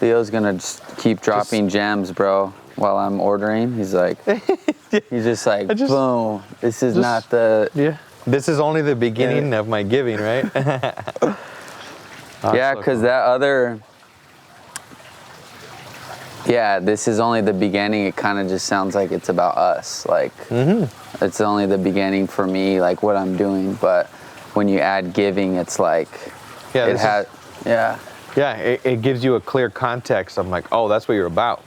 Leo's gonna just keep dropping gems, bro, while I'm ordering. He's like, he's just like, boom. This is not the. Yeah. This is only the beginning of my giving, right? Yeah, because that other. Yeah, this is only the beginning. It kind of just sounds like it's about us. Like, it's only the beginning for me, like what I'm doing. But when you add giving, it's like, Yeah, it gives you a clear context. I'm like, oh, that's what you're about.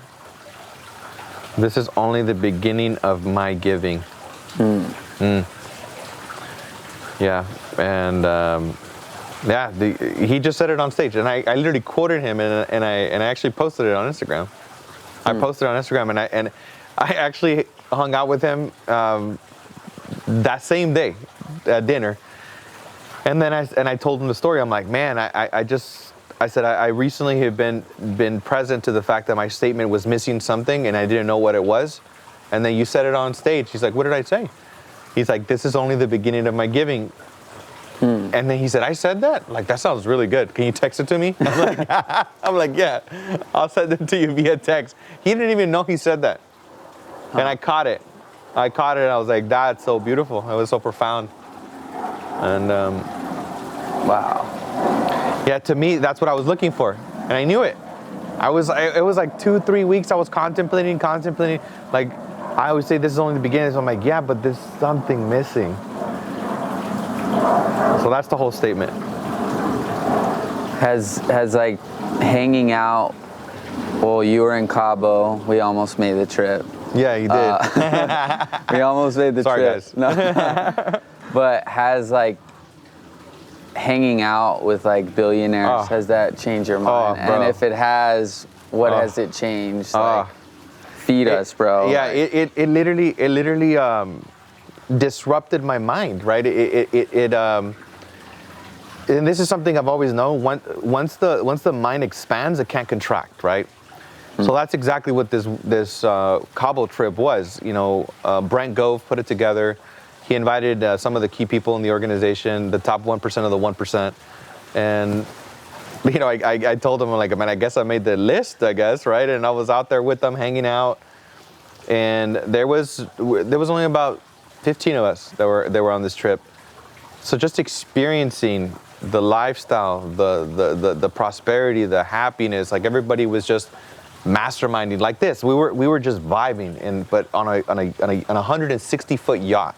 This is only the beginning of my giving. Yeah, and he just said it on stage, and I literally quoted him, and I actually posted it on Instagram. I posted it on Instagram, and I actually hung out with him that same day at dinner. And then I told him the story. I'm like, man, I said I recently have been present to the fact that my statement was missing something and I didn't know what it was. And then you said it on stage. He's like, what did I say? He's like, this is only the beginning of my giving. And then he said, I said that? Like, that sounds really good. Can you text it to me? I'm like, yeah, I'll send it to you via text. He didn't even know he said that. And I caught it. And I was like, that's so beautiful. It was so profound. And wow. Yeah, to me, that's what I was looking for. And I knew it. It was like 2-3 weeks I was contemplating. Like, I always say this is only the beginning. So I'm like, yeah, but there's something missing. So that's the whole statement. Has like hanging out, well, you were in Cabo. We almost made the trip. Yeah, you did. We almost made the Sorry, trip. guys. No. But has like hanging out with like billionaires, has that changed your mind? And if it has, what has it changed? Like, feed us, bro. Yeah, it literally disrupted my mind, right? And this is something I've always known. Once the mind expands, it can't contract, right? So that's exactly what this Cabo trip was. You know, Brent Gove put it together. He invited some of the key people in the organization, the top 1% of the 1%. And, you know, I told him, I'm like, man, I guess I made the list, I guess, right? And I was out there with them hanging out. And there was only about 15 of us that were on this trip. So just experiencing the lifestyle, the prosperity, the happiness, like everybody was just masterminding like this. We were just vibing, but on a 160-foot yacht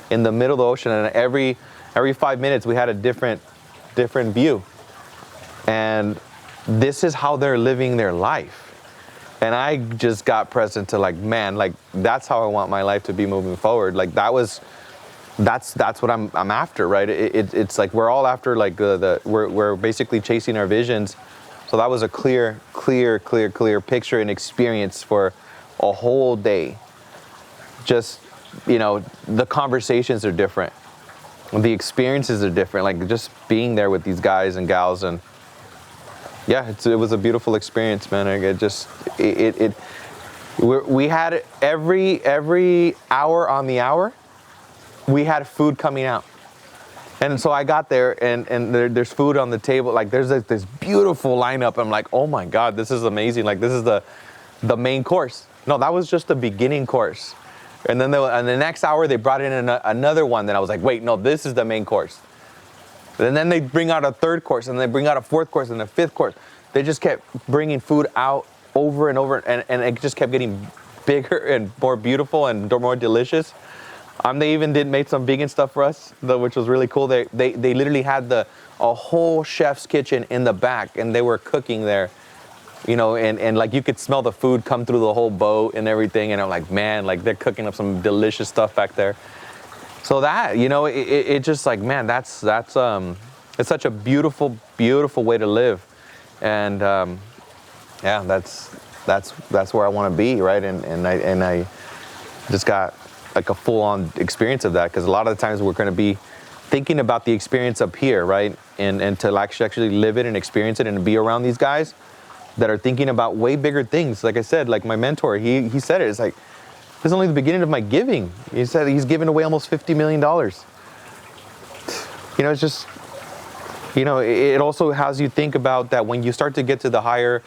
in the middle of the ocean, and every 5 minutes we had a different view. And this is how they're living their life. And I just got present to like, man, like that's how I want my life to be moving forward. Like that's what I'm after, right? It's like we're all after like we're basically chasing our visions. So that was a clear picture and experience for a whole day. Just, you know, the conversations are different. The experiences are different. Like just being there with these guys and gals, and yeah, it was a beautiful experience, man. We had every hour on the hour, we had food coming out. And so I got there, and there's food on the table. Like there's this beautiful lineup. I'm like, oh my God, this is amazing. Like this is the main course. No, that was just the beginning course. And then in the next hour, they brought in another one that I was like, wait, no, this is the main course. And then they bring out a third course, and they bring out a fourth course and a fifth course. They just kept bringing food out over and over, and it just kept getting bigger and more beautiful and more delicious. They even made some vegan stuff for us, which was really cool. They literally had a whole chef's kitchen in the back, and they were cooking there, you know, and like you could smell the food come through the whole boat and everything. And I'm like, man, like they're cooking up some delicious stuff back there. So that, you know, it just like, man, it's such a beautiful way to live. And yeah, that's where I want to be, right? And I just got like a full-on experience of that, because a lot of the times we're going to be thinking about the experience up here, right? And to actually live it and experience it and be around these guys that are thinking about way bigger things. Like I said, like my mentor, he said it. It's like, this is only the beginning of my giving. He said he's given away almost $50 million. You know, it's just, you know, it also has you think about that when you start to get to the higher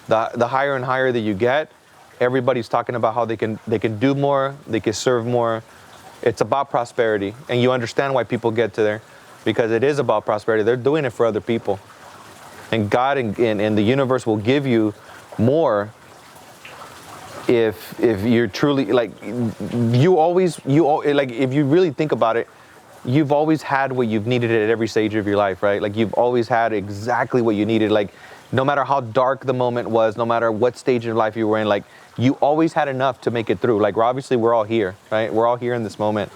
The higher and higher that you get, everybody's talking about how they can do more, they can serve more. It's about prosperity, and you understand why people get to there, because it is about prosperity. They're doing it for other people, and God and the universe will give you more if you're truly like if you really think about it, you've always had what you've needed at every stage of your life, right? Like you've always had exactly what you needed. Like no matter how dark the moment was, no matter what stage of life you were in, like you always had enough to make it through. Like obviously we're all here, right? We're all here in this moment.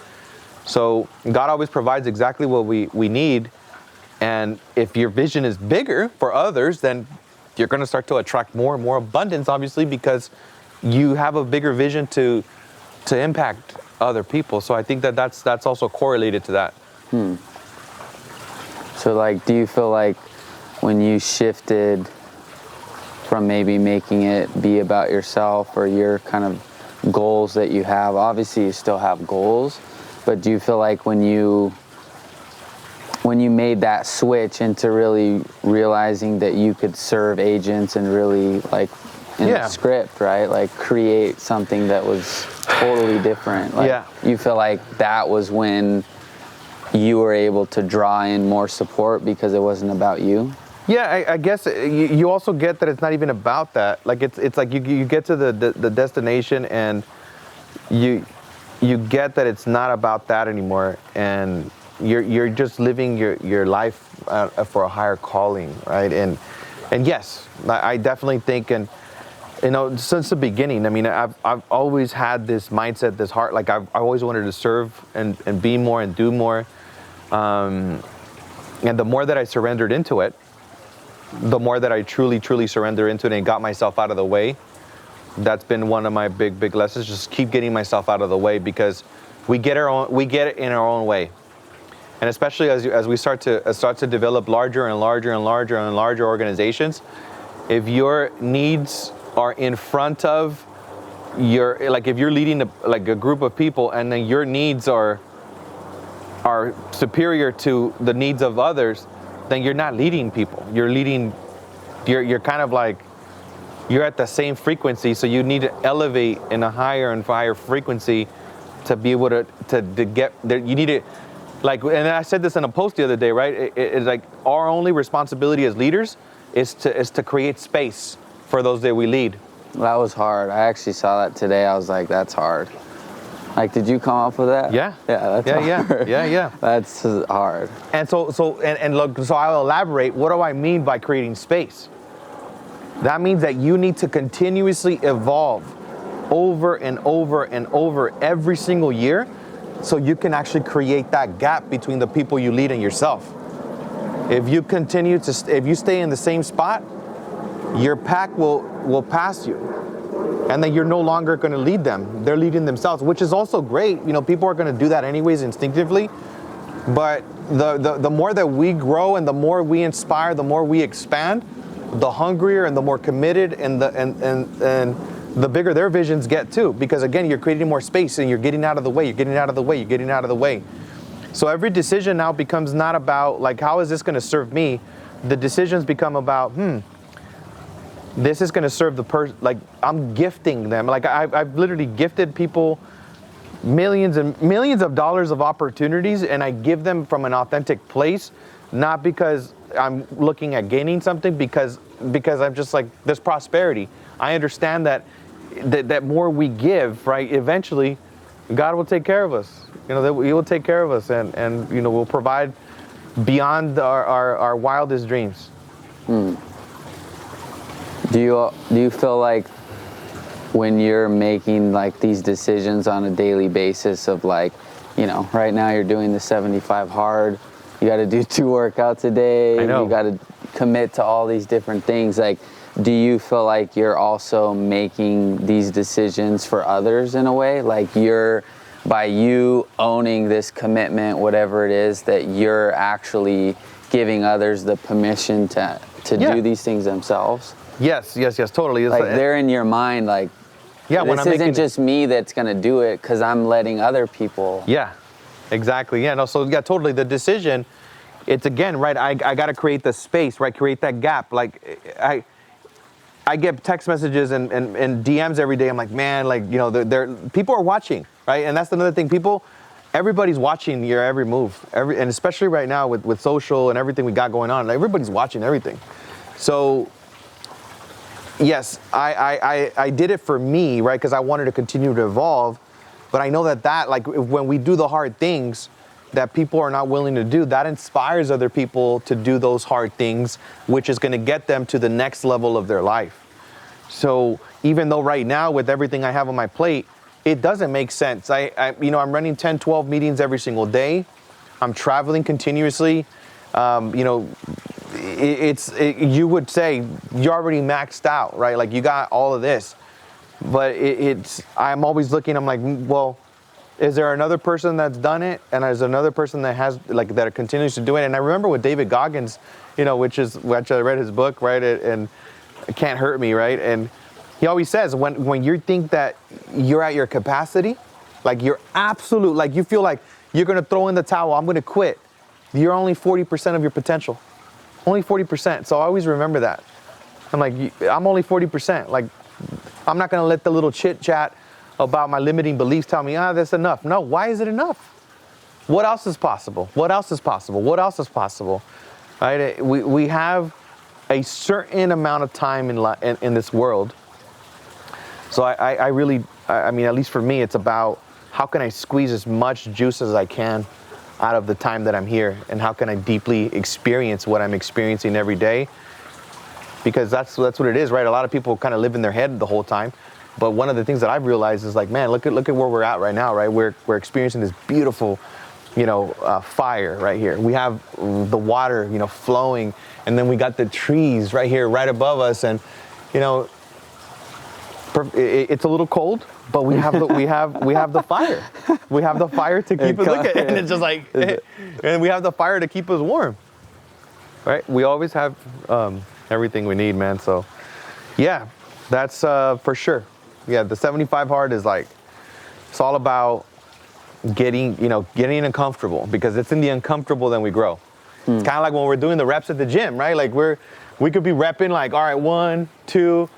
So God always provides exactly what we need. And if your vision is bigger for others, then you're going to start to attract more and more abundance, obviously, because you have a bigger vision to impact other people. So I think that's also correlated to that. So like, do you feel like when you shifted from maybe making it be about yourself or your kind of goals that you have, obviously you still have goals, but do you feel like when you made that switch into really realizing that you could serve agents and really like in the script, right? Like create something that was totally different. Like you feel like that was when you were able to draw in more support because it wasn't about you? Yeah, I guess you also get that it's not even about that. Like it's like you get to the destination and you get that it's not about that anymore, and you're just living your life for a higher calling, right? And yes, I definitely think, and you know, since the beginning, I mean, I've always had this mindset, this heart, like I've always wanted to serve and be more and do more. And the more that I surrendered into it, the more that I truly surrender into it and got myself out of the way. That's been one of my big lessons. Just keep getting myself out of the way, because we get it in our own way. And especially as we start to develop larger and larger organizations, if your needs are in front of your, like if you're leading a group of people and then your needs are superior to the needs of others, then you're not leading people. You're kind of like, you're at the same frequency, so you need to elevate in a higher and higher frequency to be able to get there. You need to, like, and I said this in a post the other day, right? It's like our only responsibility as leaders is to create space for those that we lead. That was hard. I actually saw that today. I was like, that's hard. Like, did you come up with that? Yeah. Yeah, that's hard. Yeah. That's hard. And so look, so I'll elaborate. What do I mean by creating space? That means that you need to continuously evolve over and over every single year, so you can actually create that gap between the people you lead and yourself. If you stay in the same spot, your pack will pass you, and then you're no longer going to lead them. They're leading themselves, which is also great. You know, people are going to do that anyways instinctively. But the more that we grow and the more we inspire, the more we expand, the hungrier and the more committed and the bigger their visions get too. Because again, you're creating more space and you're getting out of the way. So every decision now becomes not about like, how is this going to serve me? The decisions become about, this is going to serve the person. Like, I'm gifting them. Like I've literally gifted people millions and millions of dollars of opportunities, and I give them from an authentic place, not because I'm looking at gaining something, because I'm just like, there's prosperity. I understand that more we give, right, eventually God will take care of us. You know, that He will take care of us, and you know, will provide beyond our wildest dreams. Do you feel like when you're making like these decisions on a daily basis of like, you know, right now you're doing the 75 hard, you got to do 2 workouts a day, I know. You got to commit to all these different things, like, do you feel like you're also making these decisions for others in a way? Like by you owning this commitment, whatever it is, that you're actually giving others the permission to do these things themselves? Yes, totally. Like they're in your mind, like, this isn't just me that's going to do it because I'm letting other people. Yeah, exactly. Yeah, no, so yeah, totally. The decision, it's again, right, I got to create the space, right, create that gap. Like, I get text messages and DMs every day. I'm like, man, like, you know, people are watching, right? And that's another thing. Everybody's watching your every move, and especially right now with social and everything we got going on, everybody's watching everything. So yes, I did it for me, right? Because I wanted to continue to evolve. But I know that like when we do the hard things that people are not willing to do, that inspires other people to do those hard things, which is going to get them to the next level of their life. So even though right now with everything I have on my plate, it doesn't make sense. I'm running 10, 12 meetings every single day. I'm traveling continuously. You would say you're already maxed out, right? Like you got all of this, but I'm always looking, I'm like, well, is there another person that's done it? And there's another person that that continues to do it. And I remember with David Goggins, which I read his book, right? And It Can't Hurt Me, right? And he always says when you think that you're at your capacity, like you're absolute, like you feel like you're going to throw in the towel, I'm going to quit. You're only 40% of your potential. Only 40%. So I always remember that. I'm like, I'm only 40%. Like, I'm not going to let the little chit chat about my limiting beliefs tell me, that's enough. No, why is it enough? What else is possible? What else is possible? What else is possible? Right? We have a certain amount of time in this world. So I really, at least for me, it's about how can I squeeze as much juice as I can out of the time that I'm here, and how can I deeply experience what I'm experiencing every day? Because that's what it is, right? A lot of people kind of live in their head the whole time. But one of the things that I've realized is like, man, look at where we're at right now, right? We're experiencing this beautiful, fire right here. We have the water, flowing, and then we got the trees right here, right above us, and it's a little cold, but we have the fire. We have the fire to keep us looking, and it's just like, and we have the fire to keep us warm, right? We always have everything we need, man. So, yeah, that's for sure. Yeah, the 75 hard is like, it's all about getting uncomfortable, because it's in the uncomfortable then we grow. It's kind of like when we're doing the reps at the gym, right? Like we could be repping like, all right, 1, 2,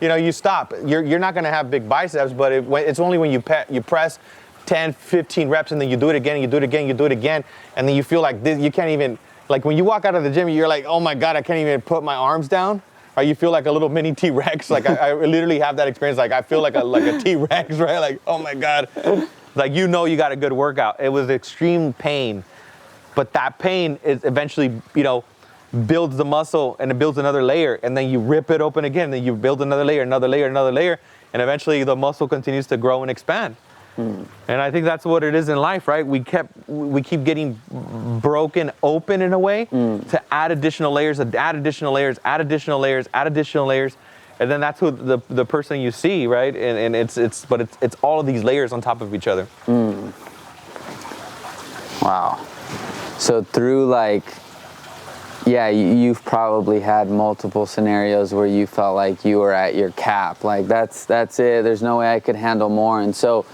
you stop. You're not going to have big biceps, but it's only when you press 10, 15 reps, and then you do it again, and you do it again, you do it again, and then you feel like this, you can't even, like when you walk out of the gym, you're like, oh my God, I can't even put my arms down. Or you feel like a little mini T-Rex. Like I literally have that experience. Like I feel like a T-Rex, right? Like, oh my God. Like, you got a good workout. It was extreme pain, but that pain is eventually, builds the muscle, and it builds another layer, and then you rip it open again, and then you build another layer, another layer, another layer, and eventually the muscle continues to grow and expand. And I think that's what it is in life, right? We keep getting broken open in a way to add additional layers, add additional layers, add additional layers, add additional layers, and then that's who the person you see, right? And it's all of these layers on top of each other. Wow. So through you've probably had multiple scenarios where you felt like you were at your cap. Like that's it. There's no way I could handle more. And so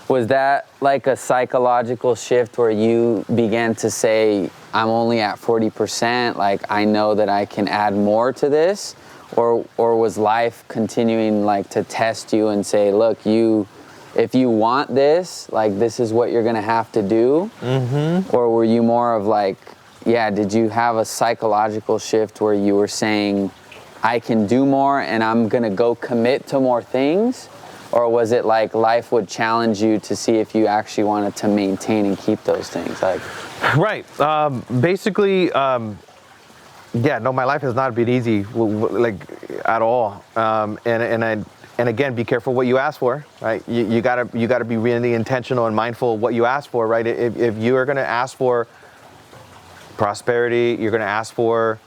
was that like a psychological shift where you began to say, I'm only at 40%, like I know that I can add more to this? Or was life continuing to test you and say, look, if you want this, like this is what you're gonna have to do? Or were you more of did you have a psychological shift where you were saying, I can do more and I'm gonna go commit to more things? Or was it like life would challenge you to see if you actually wanted to maintain and keep those things? Right. Basically, my life has not been easy, at all. And again, be careful what you ask for, right? You gotta be really intentional and mindful of what you ask for, right? If you are gonna ask for prosperity, you're gonna ask for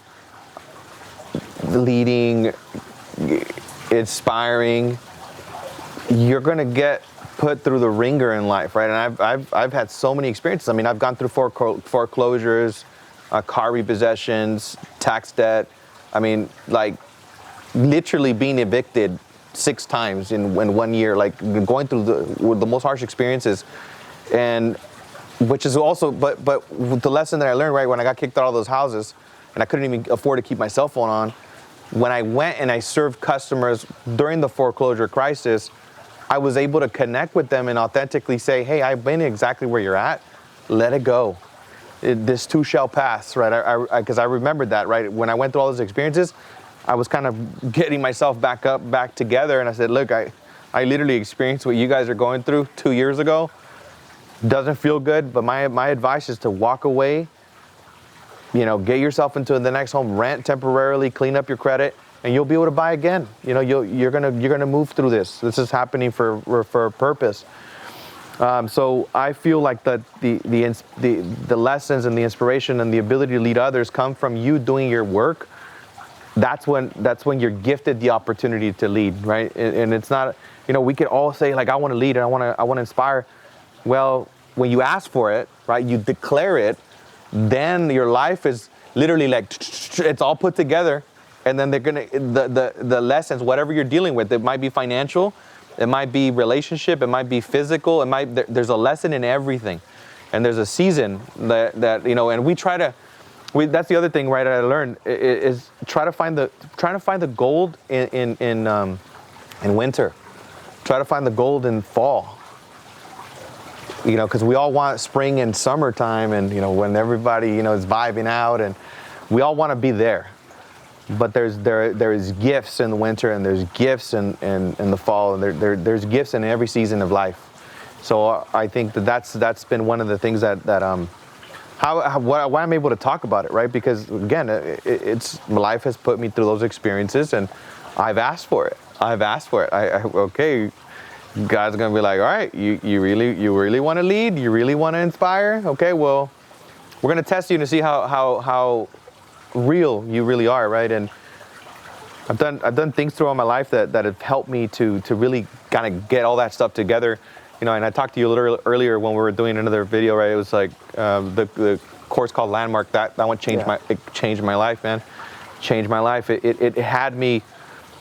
leading, inspiring, you're gonna get put through the ringer in life, right? And I've had so many experiences. I mean, I've gone through foreclosures, car repossessions, tax debt. I mean, literally being evicted 6 times in 1 year, going through the most harsh experiences, and which is also, but the lesson that I learned, right, when I got kicked out of those houses, and I couldn't even afford to keep my cell phone on, when I went and I served customers during the foreclosure crisis, I was able to connect with them and authentically say, hey, I've been exactly where you're at. Let it go. This too shall pass, right? Because I remembered that, right? When I went through all those experiences, I was kind of getting myself back together. And I said, look, I literally experienced what you guys are going through 2 years ago. Doesn't feel good, but my advice is to walk away, get yourself into the next home, rent temporarily, clean up your credit, and you'll be able to buy again. You're gonna move through this. This is happening for a purpose. So I feel like the lessons and the inspiration and the ability to lead others come from you doing your work. That's when you're gifted the opportunity to lead, right? And it's not, we could all say like, I want to lead and I want to inspire. Well, when you ask for it, right, you declare it, then your life is literally like, it's all put together. And then the lessons, whatever you're dealing with, it might be financial, it might be relationship, it might be physical, there's a lesson in everything. And there's a season that and that's the other thing, right, I learned is trying to find the gold in winter. Try to find the gold in fall. Because we all want spring and summertime and, when everybody, is vibing out, and we all want to be there. But there's gifts in the winter, and there's gifts in the fall, and there's gifts in every season of life. So I think that's been one of the things why I'm able to talk about it, right? Because again, life has put me through those experiences, and I've asked for it. Okay. God's gonna be like, all right, you really want to lead, you really want to inspire. Okay, well, we're gonna test you to see how real you really are, right? And I've done things throughout my life that have helped me to really kind of get all that stuff together. And I talked to you a little earlier when we were doing another video, right? It was like the course called Landmark. That one changed my life, man. Changed my life. It had me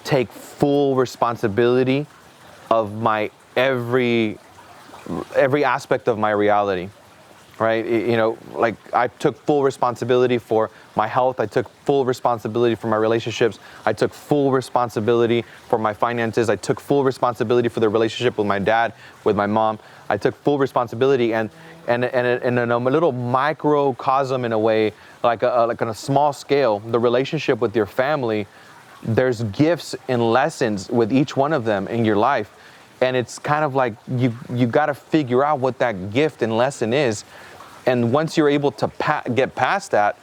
take full responsibility of my every aspect of my reality, right? Like I took full responsibility for my health. I took full responsibility for my relationships. I took full responsibility for my finances. I took full responsibility for the relationship with my dad, with my mom. I took full responsibility, and in a little microcosm, in a way, like on a small scale, the relationship with your family. There's gifts and lessons with each one of them in your life. And it's kind of like you got to figure out what that gift and lesson is. And once you're able to get past that,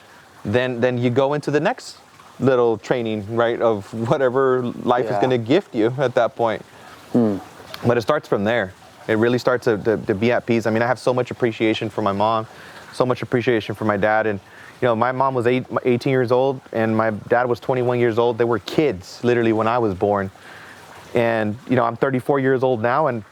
then you go into the next little training, right, of whatever life is going to gift you at that point. But it starts from there. It really starts to be at peace. I mean, I have so much appreciation for my mom, so much appreciation for my dad. And, my mom was 18 years old and my dad was 21 years old. They were kids, literally, when I was born. And, I'm 34 years old now, and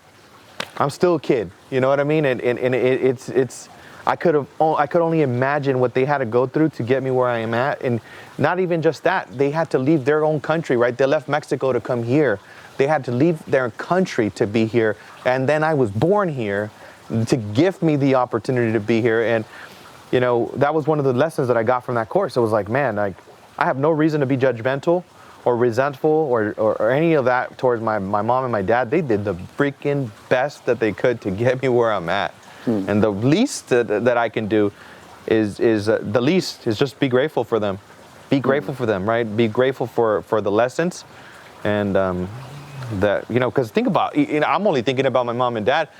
I'm still a kid. You know what I mean? And it's I could only imagine what they had to go through to get me where I am at. And not even just that, they had to leave their own country, right? They left Mexico to come here. They had to leave their country to be here. And then I was born here to give me the opportunity to be here. And, that was one of the lessons that I got from that course. It was like, man, I have no reason to be judgmental or resentful or any of that towards my mom and my dad. They did the freaking best that they could to get me where I'm at. And the least that I can do is just be grateful for them. Be grateful for them, right? Be grateful for the lessons. And that, because think about, I'm only thinking about my mom and dad.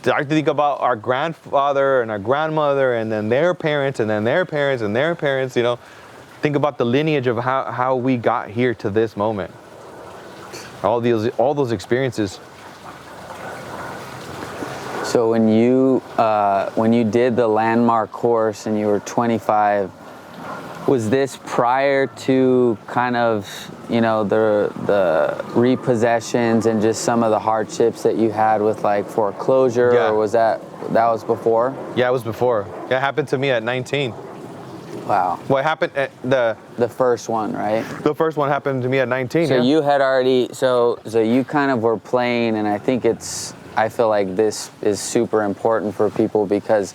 I think about our grandfather and our grandmother and then their parents and then their parents and their parents, Think about the lineage of how we got here to this moment. All those experiences. So when you did the Landmark course and you were 25, was this prior to kind of the repossessions and just some of the hardships that you had with like foreclosure, or was that was before? Yeah, it was before. It happened to me at 19. Wow. What happened at the first one, right? The first one happened to me at 19. So you had already, so you kind of were playing, and I feel like this is super important for people because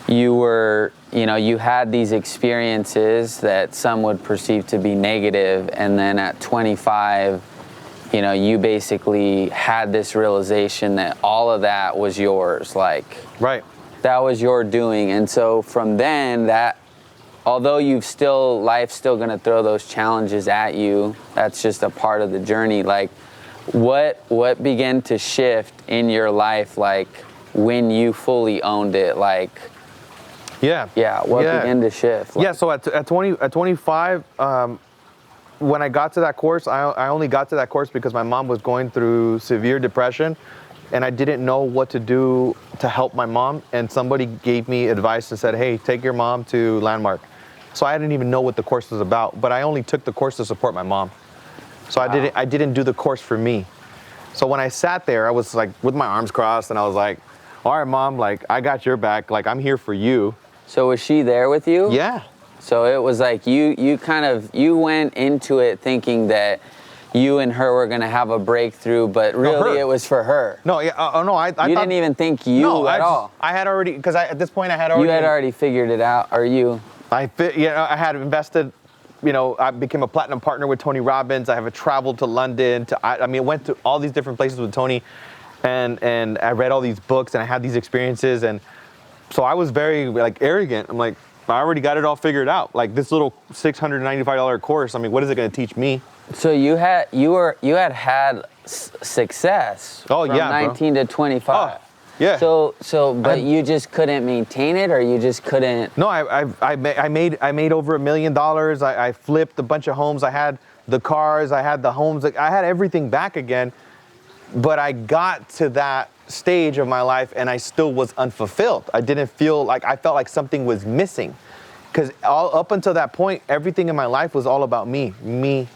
you had these experiences that some would perceive to be negative, and then at 25, you basically had this realization that all of that was yours, like right. That was your doing. And so from then, that although life's still gonna throw those challenges at you, that's just a part of the journey. Like, what began to shift in your life, like when you fully owned it, like? Yeah. What began to shift? Like, so at 25, when I got to that course, I only got to that course because my mom was going through severe depression, and I didn't know what to do to help my mom. And somebody gave me advice and said, hey, take your mom to Landmark. So I didn't even know what the course was about, but I only took the course to support my mom. So wow. I didn't do the course for me. So when I sat there, I was like with my arms crossed, and I was like, all right, Mom, like I got your back, like I'm here for you. So was she there with you? Yeah. So it was like you went into it thinking that you and her were gonna have a breakthrough, but really it was for her. No, yeah, no, I you didn't even think you at all. I had already, because at this point I had already. You had already figured it out, or you? I had invested. I became a platinum partner with Tony Robbins. I have traveled to London. I went to all these different places with Tony, and I read all these books, and I had these experiences, and so I was very like arrogant. I'm like, I already got it all figured out. Like this little $695 course. I mean, what is it going to teach me? So you had success. Oh from yeah, 19 bro. to 25. Oh, yeah. But you just couldn't maintain it, or you just couldn't. No, I made over $1 million. I flipped a bunch of homes. I had the cars. I had the homes. Like I had everything back again. But I got to that stage of my life, and I still was unfulfilled. I felt like something was missing, because all up until that point, everything in my life was all about me, and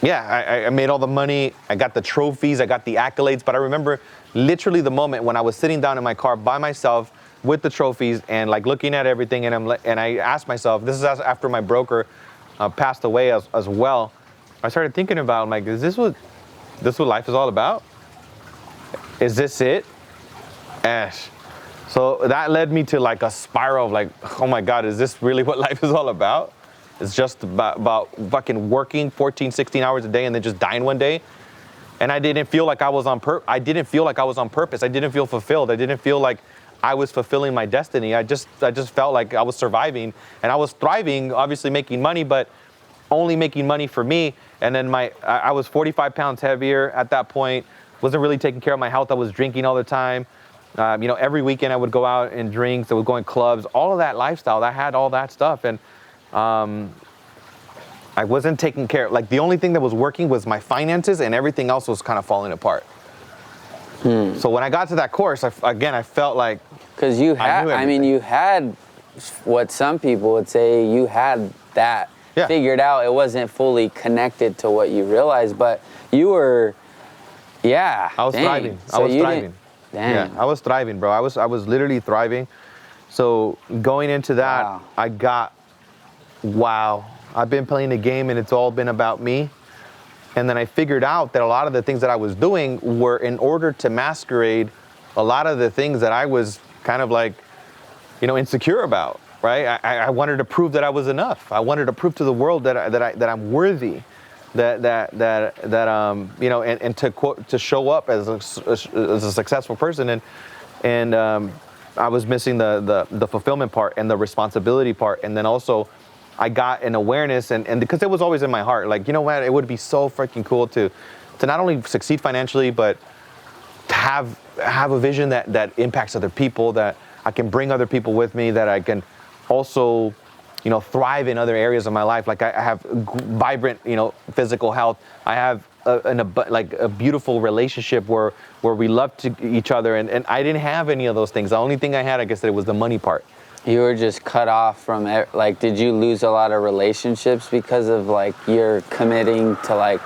yeah, I made all the money. I got the trophies. I got the accolades. But I remember literally the moment when I was sitting down in my car by myself with the trophies and like looking at everything, and I asked myself, this is after my broker passed away as well. I started thinking about, like, is this what life is all about? Is this it? So that led me to like a spiral of like, oh my God, is this really what life is all about? It's just about fucking working 14, 16 hours a day and then just dying one day. And I didn't feel like I was on purpose. I didn't feel fulfilled. I didn't feel like I was fulfilling my destiny. I just felt like I was surviving, and I was thriving, obviously making money, but only making money for me. And then I was 45 pounds heavier at that point. Wasn't really taking care of my health. I was drinking all the time. Every weekend I would go out and drink. I would go in clubs. All of that lifestyle. I had all that stuff, and I wasn't taking care. Like the only thing that was working was my finances, and everything else was kind of falling apart. So when I got to that course, I felt like, because you had what some people would say you had that. Yeah. Figured out. It wasn't fully connected to what you realized, but you were, I was thriving. I was thriving. Yeah, I was thriving, bro. I was literally thriving. So going into that, I've been playing the game, and it's all been about me. And then I figured out that a lot of the things that I was doing were in order to masquerade a lot of the things that I was kind of like, insecure about. Right, I wanted to prove that I was enough. I wanted to prove to the world that I'm worthy, and to show up as a successful person, and I was missing the fulfillment part and the responsibility part, and then also I got an awareness, and because it was always in my heart, like, what, it would be so freaking cool to not only succeed financially, but to have a vision that impacts other people, that I can bring other people with me, that I can also, thrive in other areas of my life. Like I have vibrant, physical health. I have a beautiful relationship where we love each other, and I didn't have any of those things. The only thing I had, I guess, it was the money part. You were just cut off from, like, did you lose a lot of relationships because of like you're committing to like,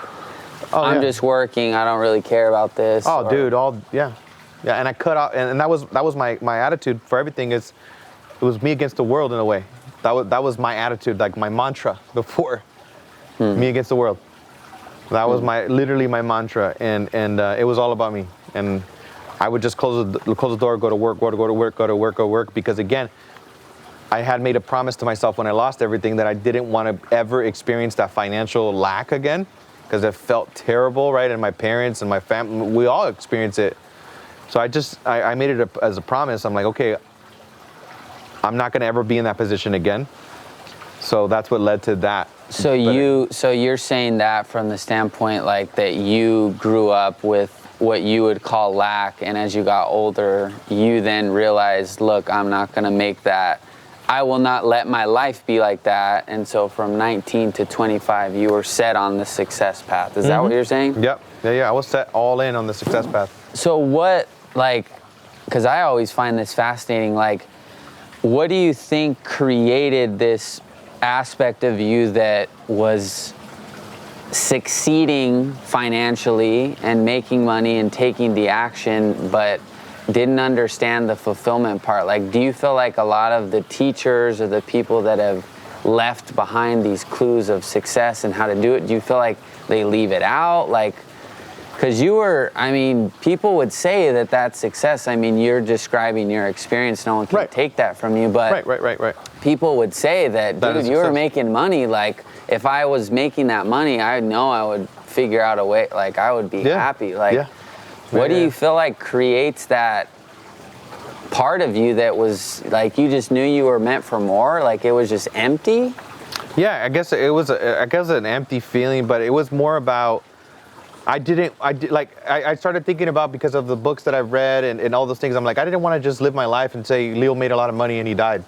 I'm just working, I don't really care about this? Oh, dude, yeah, and I cut off, and that was my attitude for everything. It was me against the world in a way. That was my attitude, like my mantra before. Me against the world. That was literally my mantra, and it was all about me. And I would just close the door, go to work, because again, I had made a promise to myself when I lost everything that I didn't want to ever experience that financial lack again, because it felt terrible, right? And my parents and my family, we all experience it. So I made it as a promise. I'm like, okay, I'm not going to ever be in that position again. So that's what led to that. So you're saying that from the standpoint like that you grew up with what you would call lack, and as you got older, you then realized, look, I'm not going to make that. I will not let my life be like that. And so from 19 to 25, you were set on the success path. Is that what you're saying? Yep. Yeah. I was set all in on the success path. So what, like, because I always find this fascinating, like, what do you think created this aspect of you that was succeeding financially and making money and taking the action, but didn't understand the fulfillment part? Like, do you feel like a lot of the teachers or the people that have left behind these clues of success and how to do it, do you feel like they leave it out? Like, because you were, I mean, people would say that that's success. I mean, you're describing your experience. No one can take that from you. But right. People would say that, dude, you were making money. Like, if I was making that money, I know I would figure out a way. Like, I would be happy. Like, what do you feel like creates that part of you that was, like, you just knew you were meant for more? Like, it was just empty? Yeah, I guess it was, an empty feeling, but it was more about, I started thinking about, because of the books that I've read and all those things, I'm like, I didn't want to just live my life and say Leo made a lot of money and he died.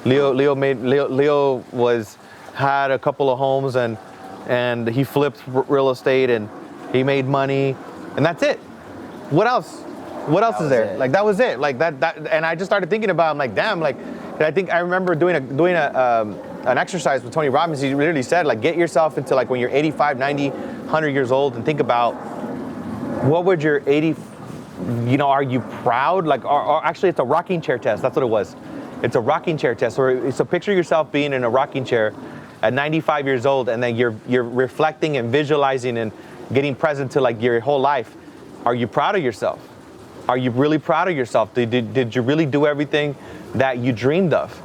Leo had a couple of homes and he flipped real estate and he made money and that's it. What else? What else is there? Like, that was it. Like that, and I just started thinking about, I'm like, damn, like, I think I remember doing an exercise with Tony Robbins. He literally said, like, get yourself into, like, when you're 85, 90, 100 years old, and think about what would your 80, are you proud? Like, or actually, it's a rocking chair test. That's what it was. It's a rocking chair test. So picture yourself being in a rocking chair at 95 years old, and then you're reflecting and visualizing and getting present to, like, your whole life. Are you proud of yourself? Are you really proud of yourself? Did you really do everything that you dreamed of?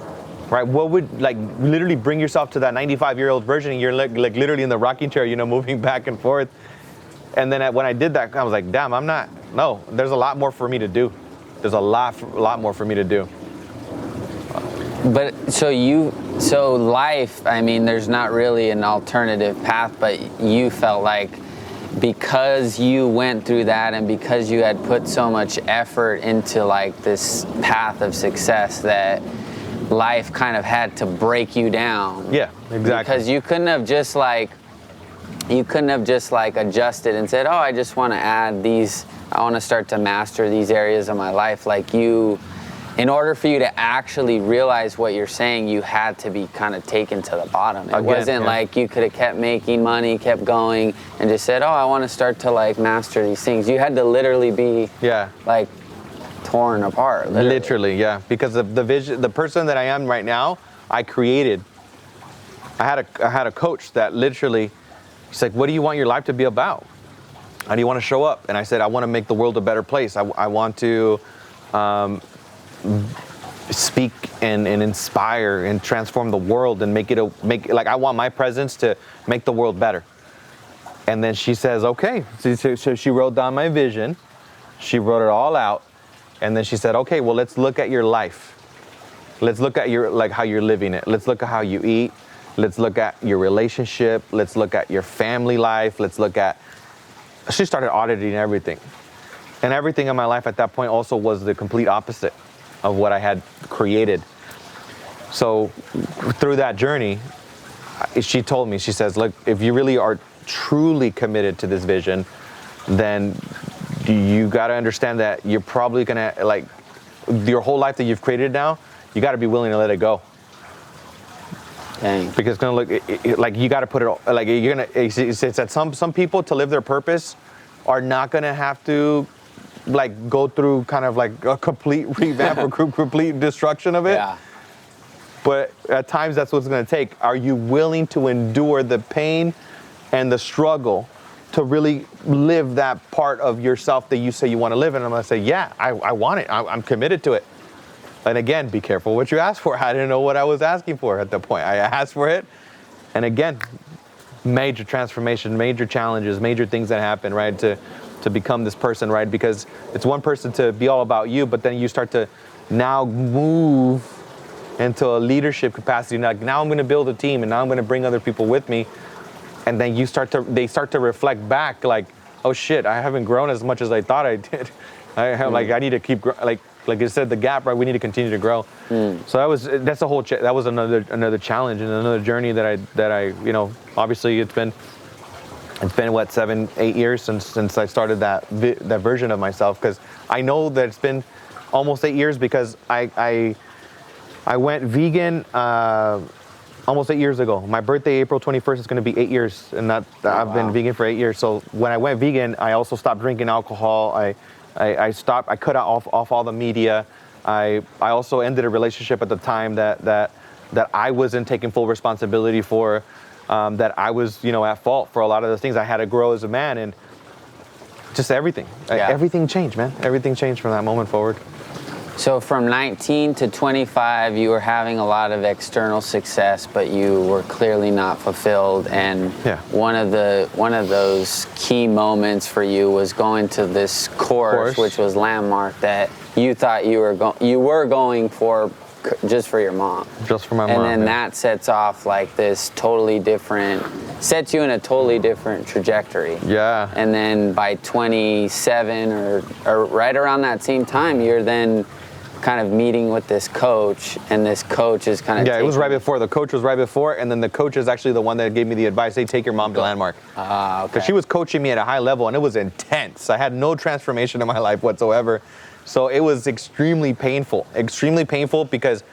Right? What would, like, literally bring yourself to that 95-year-old version, and you're like literally in the rocking chair, moving back and forth. And then when I did that, I was like, damn, there's a lot more for me to do. There's a lot more for me to do. But so life, I mean, there's not really an alternative path, but you felt like because you went through that and because you had put so much effort into, like, this path of success, that life kind of had to break you down. Yeah, exactly. Because you couldn't have just adjusted and said, oh, I just want to add these, I want to start to master these areas of my life. Like, in order for you to actually realize what you're saying, you had to be kind of taken to the bottom. It wasn't like you could have kept making money, kept going, and just said, oh, I want to start to, like, master these things. You had to literally be like torn apart. Literally, yeah. Because of the vision, the person that I am right now, I created. I had a coach that literally, he's like, what do you want your life to be about? How do you want to show up? And I said, I want to make the world a better place. I want to speak and inspire and transform the world and make I want my presence to make the world better. And then she says, okay. So she wrote down my vision. She wrote it all out. And then she said, okay, well, let's look at your life. Let's look at how you're living it. Let's look at how you eat. Let's look at your relationship. Let's look at your family life. She started auditing everything. And everything in my life at that point also was the complete opposite of what I had created. So through that journey, she told me, she says, look, if you really are truly committed to this vision, then you got to understand that you're probably going to, like, your whole life that you've created now, you got to be willing to let it go. Dang. Because it's going to look like you got to put it, like, you're going to, it's that some people, to live their purpose, are not going to have to, like, go through kind of like a complete revamp or complete destruction of it. Yeah. But at times that's what it's going to take. Are you willing to endure the pain and the struggle to really live that part of yourself that you say you want to live in? And I'm going to say, yeah, I want it. I'm committed to it. And again, be careful what you ask for. I didn't know what I was asking for at that point. I asked for it. And again, major transformation, major challenges, major things that happen, right? To become this person, right? Because it's one person to be all about you, but then you start to now move into a leadership capacity. Like, now I'm going to build a team, and now I'm going to bring other people with me. And then they start to reflect back, like, oh shit, I haven't grown as much as I thought I did. Like, I need to keep like you said, the gap, right? We need to continue to grow. So that's a whole that was another challenge and another journey that I obviously it's been what 7-8 years since I started that version of myself, because I know that it's been almost 8 years, because I went vegan almost 8 years ago. My birthday, April 21st, is going to be 8 years, and I've been vegan for 8 years. So when I went vegan, I also stopped drinking alcohol. I stopped. I cut off all the media. I also ended a relationship at the time that I wasn't taking full responsibility for. That I was at fault for a lot of those things. I had to grow as a man, and just everything. Everything changed, man. Everything changed from that moment forward. So from 19 to 25, you were having a lot of external success, but you were clearly not fulfilled. And one of those key moments for you was going to this course, which was Landmark, that you thought you were going for just for your mom. Just for my mom. And then that sets off like this sets you in a totally different trajectory. Yeah. And then by 27 or right around that same time, you're then kind of meeting with this coach, and this coach is kind of it was right before. The coach was right before, and then the coach is actually the one that gave me the advice, hey, take your mom to Landmark. Okay. Because she was coaching me at a high level, and it was intense. I had no transformation in my life whatsoever. So it was extremely painful, because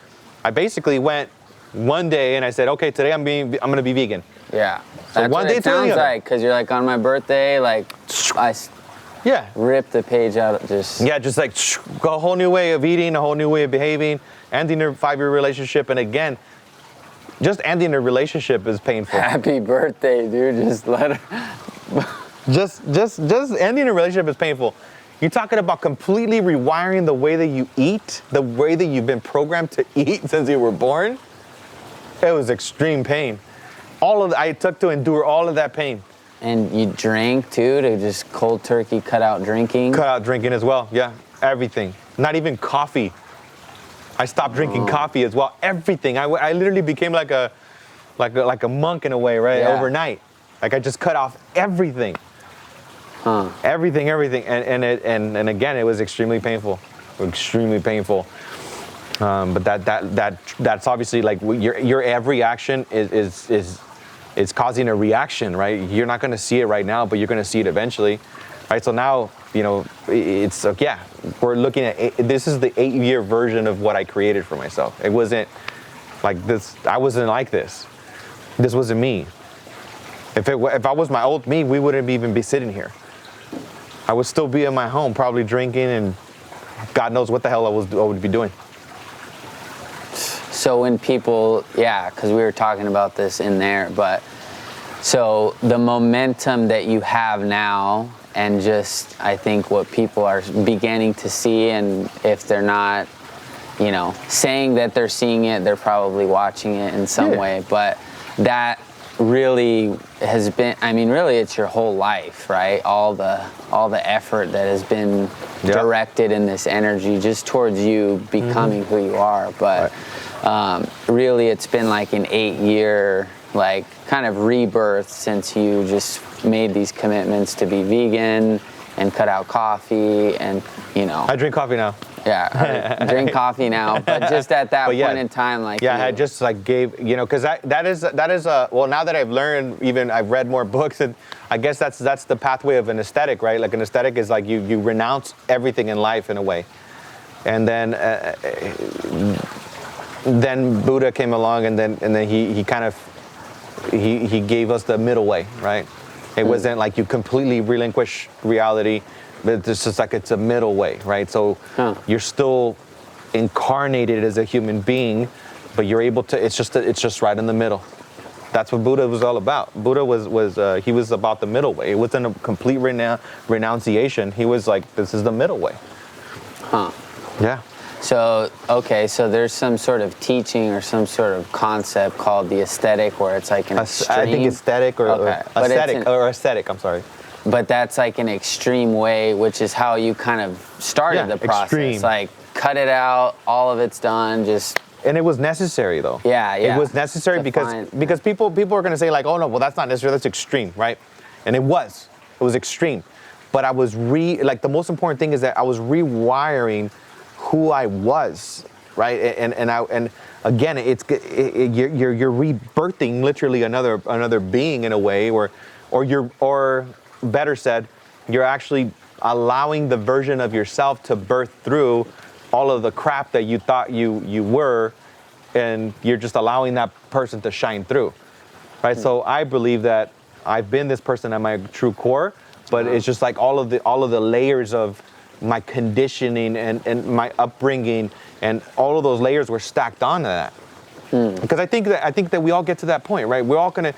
I basically went one day and I said, okay, today I'm going to be vegan. Yeah. So that's one what day it sounds like, because you're like, on my birthday, like, I ripped the page out. Just like a whole new way of eating, a whole new way of behaving, ending a 5-year relationship. And again, just ending a relationship is painful. Happy birthday, dude. Just let her. just ending a relationship is painful. You're talking about completely rewiring the way that you eat, the way that you've been programmed to eat since you were born. It was extreme pain. I took to endure all of that pain. And you drank too, to just cold turkey cut out drinking? Cut out drinking as well, yeah. Everything. Not even coffee. I stopped drinking coffee as well. Everything. I literally became like a monk in a way, right? Yeah. Overnight. Like, I just cut off everything. Everything. And again, it was extremely painful. But that's obviously like your every action is causing a reaction, right? You're not going to see it right now, but you're going to see it eventually, right? So now, it's we're looking at this is the 8-year version of what I created for myself. It wasn't like this. I wasn't like this. This wasn't me. If I was my old me, we wouldn't even be sitting here. I would still be in my home, probably drinking, and God knows what the hell I would be doing. So when people, because we were talking about this in there, but so the momentum that you have now, and just I think what people are beginning to see, and if they're not, saying that they're seeing it, they're probably watching it in some way, but that really has been, really it's your whole life, right? All the effort that has been directed in this energy just towards you becoming who you are. But really it's been like an 8-year like kind of rebirth since you just made these commitments to be vegan and cut out coffee, and I drink coffee now. I drink coffee now, but just at that point in time, like I just like gave because that is well, now that I've learned, even I've read more books, and I guess that's the pathway of an aesthetic, right? Like an aesthetic is like you renounce everything in life in a way, and then Buddha came along, and then he kind of he gave us the middle way, right? It wasn't like you completely relinquish reality, but it's just like it's a middle way, right? So you're still incarnated as a human being, but you're able to. It's just right in the middle. That's what Buddha was all about. Buddha he was about the middle way. It wasn't a complete renunciation. He was like, this is the middle way. Huh. Yeah. So, okay, so there's some sort of teaching or some sort of concept called the aesthetic, where it's like an extreme. I think aesthetic or aesthetic, I'm sorry. But that's like an extreme way, which is how you kind of started the process. Extreme. Like, cut it out, all of it's done, just... And it was necessary, though. Yeah. It was necessary because people are going to say, like, oh, no, well, that's not necessary, that's extreme, right? And it was extreme. But I was the most important thing is that I was rewiring who I was, right? And again, you're rebirthing literally another being in a way, or better said, you're actually allowing the version of yourself to birth through all of the crap that you thought you were, and you're just allowing that person to shine through, right? So I believe that I've been this person at my true core, but it's just like all of the layers of my conditioning and my upbringing, and all of those layers were stacked onto that. Because I think that we all get to that point, right? We're all gonna,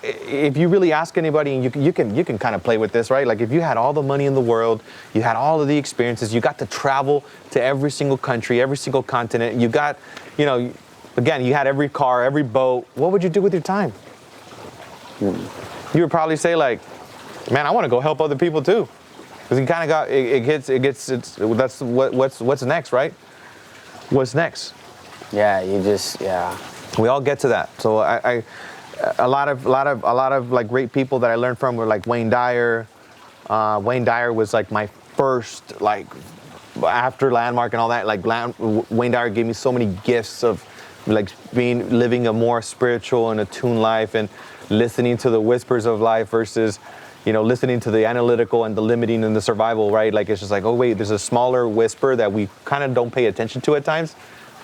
if you really ask anybody, and you can kind of play with this, right? Like, if you had all the money in the world, you had all of the experiences, you got to travel to every single country, every single continent, you got, again, you had every car, every boat, what would you do with your time? You would probably say, like, man, I want to go help other people too. Because you kind of got, that's what's next, right? What's next? Yeah, We all get to that. So a lot of like great people that I learned from were like Wayne Dyer. Wayne Dyer was like my first, like, after Landmark and all that, like Wayne Dyer gave me so many gifts of like living a more spiritual and attuned life, and listening to the whispers of life versus, listening to the analytical and the limiting and the survival, right? Like, it's just like, oh wait, there's a smaller whisper that we kind of don't pay attention to at times,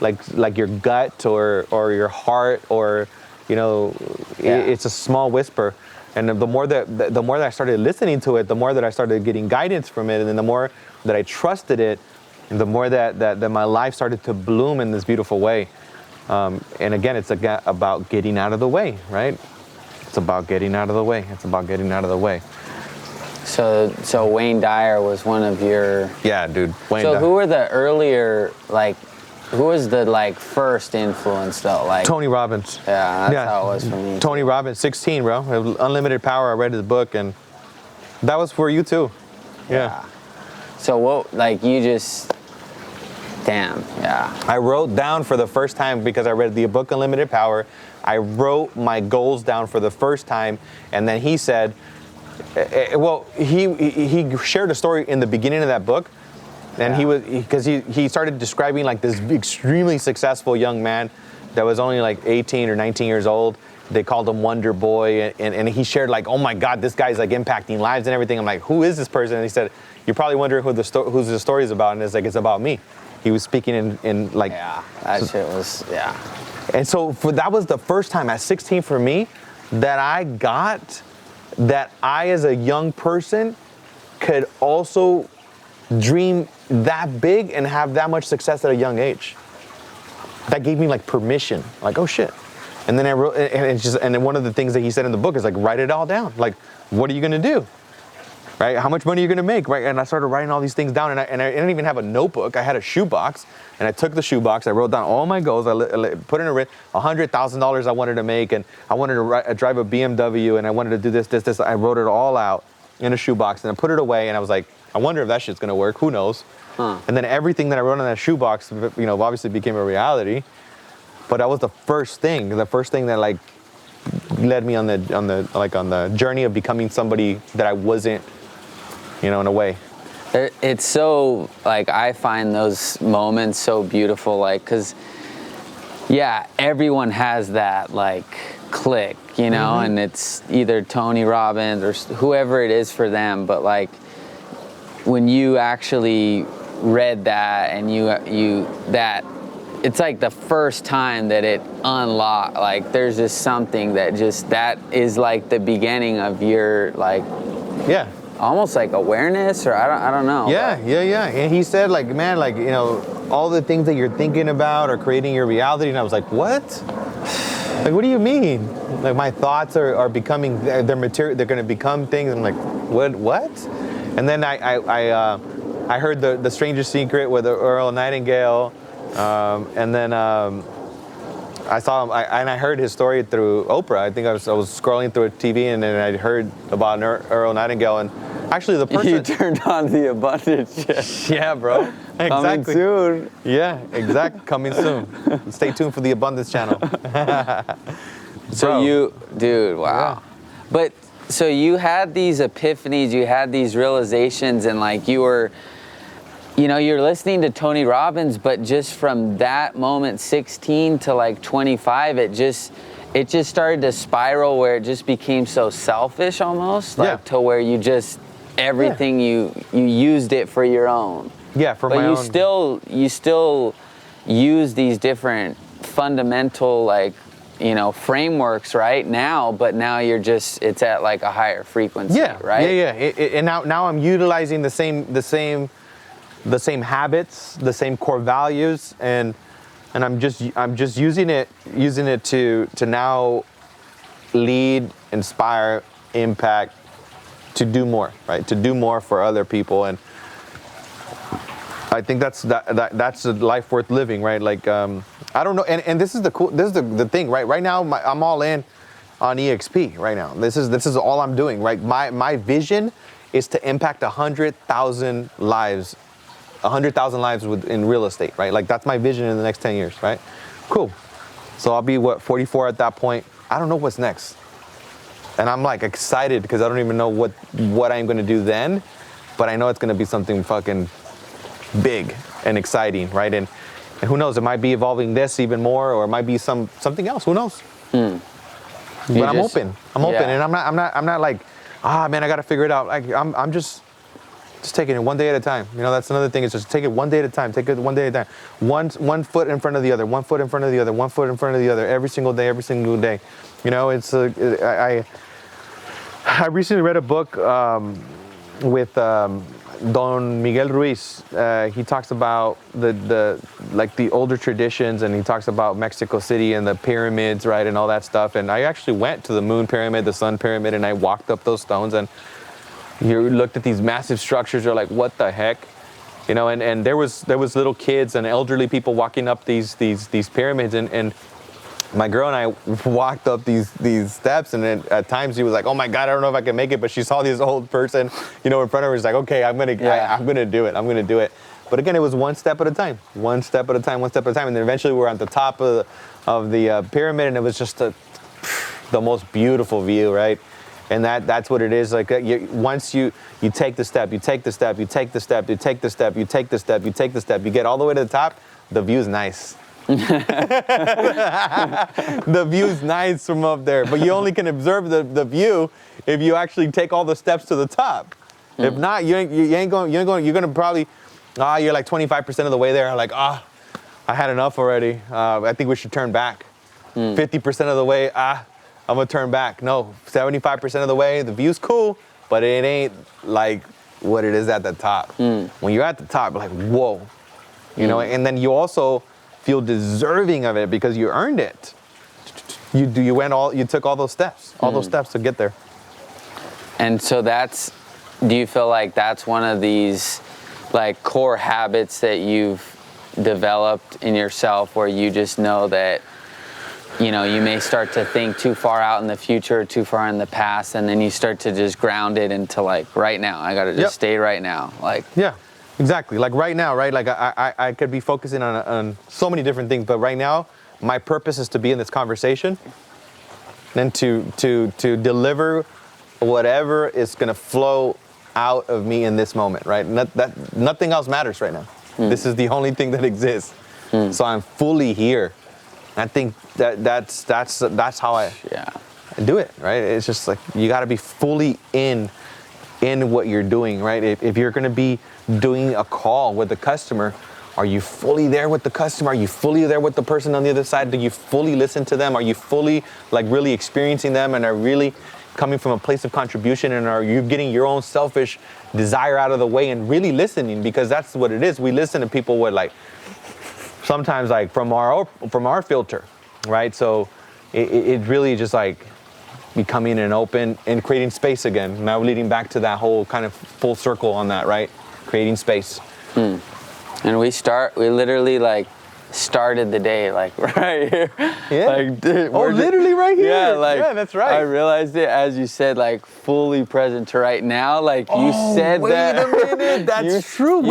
like your gut or your heart, or it's a small whisper. And the more that I started listening to it, the more that I started getting guidance from it, and then the more that I trusted it, and the more that my life started to bloom in this beautiful way. And again, it's about getting out of the way, right? It's about getting out of the way. So Wayne Dyer was one of your... Yeah, dude. Wayne so Dyer. Who were the earlier, like, who was the, like, first influence, though? Like, Tony Robbins. Yeah, that's how it was for me. Tony Robbins, 16, bro. Unlimited Power. I read his book, and that was for you, too. Yeah. So what, like, you just... Damn, yeah. I wrote down for the first time, because I read the book Unlimited Power, I wrote my goals down for the first time, and then he said, he shared a story in the beginning of that book, and he started describing like this extremely successful young man that was only like 18 or 19 years old. They called him Wonder Boy, and he shared like, oh my God, this guy's like impacting lives and everything. I'm like, who is this person? And he said, you're probably wondering who's the story is about, and it's like, it's about me. He was speaking in like... Yeah, that shit was, yeah. And so that was the first time at 16 for me that I got that I, as a young person, could also dream that big and have that much success at a young age. That gave me like permission, like, oh shit. And then I wrote, and then one of the things that he said in the book is like, write it all down. Like, what are you gonna do? Right? How much money are you gonna make? Right? And I started writing all these things down, and I didn't even have a notebook. I had a shoebox, and I took the shoebox. I wrote down all my goals. I put in $100,000 I wanted to make, and I wanted to drive a BMW, and I wanted to do this. I wrote it all out in a shoebox, and I put it away. And I was like, I wonder if that shit's gonna work. Who knows? And then everything that I wrote in that shoebox, obviously became a reality. But that was the first thing that like led me on the journey of becoming somebody that I wasn't. In a way. It's so, like, I find those moments so beautiful, like, because, yeah, everyone has that, like, click, and it's either Tony Robbins or whoever it is for them, but, like, when you actually read that and it's like the first time that it unlocked, like, there's just something that is, like, the beginning of your, like... Yeah. Almost like awareness, or I don't know. Yeah. And he said, like, man, like, all the things that you're thinking about are creating your reality. And I was like, what? Like, what do you mean? Like, my thoughts are becoming, they're material, they're going to become things. I'm like, what? And then I heard the Strangest Secret with Earl Nightingale, and then I saw him, and I heard his story through Oprah. I think I was scrolling through a TV, and then I heard about Earl Nightingale, and actually the person You turned on the abundance shit. Yeah, bro. Exactly. Coming soon. Yeah, exactly. Coming soon. Stay tuned for the Abundance channel. So dude, wow. Yeah. But so you had these epiphanies, you had these realizations, and like you're listening to Tony Robbins, but just from that moment, 16 to like 25, it just started to spiral where it just became so selfish almost, like to where you just everything you used it for your own. Yeah, for my own. But you still use these different fundamental frameworks right now, but now it's at like a higher frequency, right? Yeah. And now I'm utilizing the same habits, the same core values, and I'm just using it to now lead, inspire, impact, to do more, right? To do more for other people, and I think that's a life worth living, right? Like I don't know, and this is the thing, right? Right now I'm all in on eXp right now. This is all I'm doing, right? My vision is to impact 100,000 lives. 100,000 lives in real estate, right? Like that's my vision in the next 10 years, right? Cool. So I'll be 44 at that point. I don't know what's next. And I'm like excited because I don't even know what I'm going to do then, but I know it's going to be something fucking big and exciting, right? And who knows, it might be evolving this even more, or it might be something else. Who knows? But I'm open, and I'm not like, man, I got to figure it out. Like I'm just taking it one day at a time. That's another thing. Is just take it one day at a time. Take it one day at a time. One foot in front of the other. One foot in front of the other. One foot in front of the other. Every single day. I recently read a book with Don Miguel Ruiz. He talks about the older traditions, and he talks about Mexico City and the pyramids, right, and all that stuff. And I actually went to the Moon Pyramid, the Sun Pyramid, and I walked up those stones, and you looked at these massive structures. You're like, what the heck, And there was little kids and elderly people walking up these pyramids, and my girl and I walked up these steps, and then at times she was like, oh my God, I don't know if I can make it, but she saw this old person, in front of her. She's like, okay, I'm gonna do it. But again, it was one step at a time, and then eventually we're at the top of the pyramid, and it was just the most beautiful view, right? And that's what it is. Like once you take the step, you take the step, you take the step, you take the step, you take the step, you take the step, you get all the way to the top, the view's nice. The view's nice from up there, but you only can observe the view if you actually take all the steps to the top. If not, you're gonna probably, you're like 25% of the way there. Like, I had enough already. I think we should turn back. 50% of the way, I'm gonna turn back. No, 75% of the way, the view's cool, but it ain't like what it is at the top. When you're at the top, you're like, whoa, and then you also feel deserving of it because you earned it. You took all those steps to get there. And so do you feel like that's one of these like core habits that you've developed in yourself, where you just know that you may start to think too far out in the future, too far in the past, and then you start to just ground it into like right now. I gotta just stay right now. Like exactly. Like right now, right? Like I could be focusing on so many different things, but right now, my purpose is to be in this conversation and to deliver whatever is gonna flow out of me in this moment, right? Nothing else matters right now. This is the only thing that exists. So I'm fully here. I think that's how I do it, right? It's just like you got to be fully in what you're doing, right? If you're going to be doing a call with the customer, are you fully there with the customer? Are you fully there with the person on the other side? Do you fully listen to them? Are you fully like really experiencing them, and are really coming from a place of contribution, and are you getting your own selfish desire out of the way and really listening? Because that's what it is. We listen to people with like sometimes like from our filter, right? So it really just like becoming an open and creating space again. Now leading back to that whole kind of full circle on that, right? Creating space. And we literally like started the day like right here. Yeah. Like, dude, literally right here. Yeah, like yeah, that's right. I realized it as you said, like fully present to right now. Like you said wait that. Wait a minute, that's true.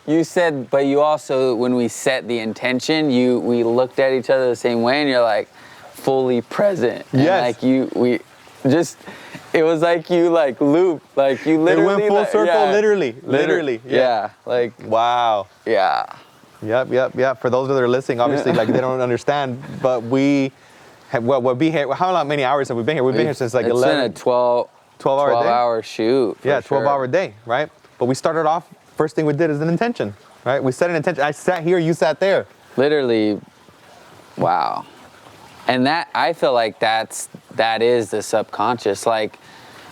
You said, but you also, when we set the intention, we looked at each other the same way, and you're like fully present. And yes. Like it was like you like looped, like you literally. It went full circle, yeah, literally. Yeah. Like. Wow. Yeah. Yep. For those that are listening, obviously, like they don't understand, but we have, we'll be here. How many hours have we been here? We've been here since like 11. It's been a 12-hour shoot. Yeah, 12-hour day, right? But we started off, first thing we did is an intention, right? We set an intention. I sat here, you sat there. Literally, wow. And that, I feel like that is the subconscious. Like,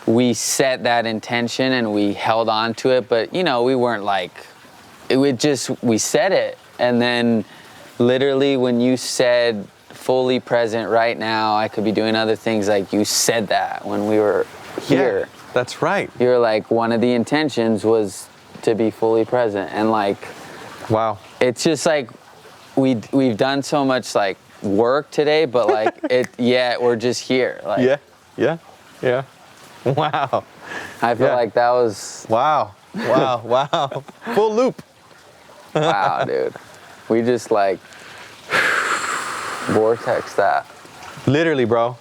we set that intention and we held on to it, but we weren't like, we said it. And then literally when you said fully present right now, I could be doing other things, like you said that when we were here. Yeah, that's right. You're like, one of the intentions was to be fully present. And like, wow. It's just like, we've done so much like work today, but like we're just here. Like, yeah. Wow. I feel like that was wow. Full loop. Wow, dude. We just like vortex that. Literally, bro.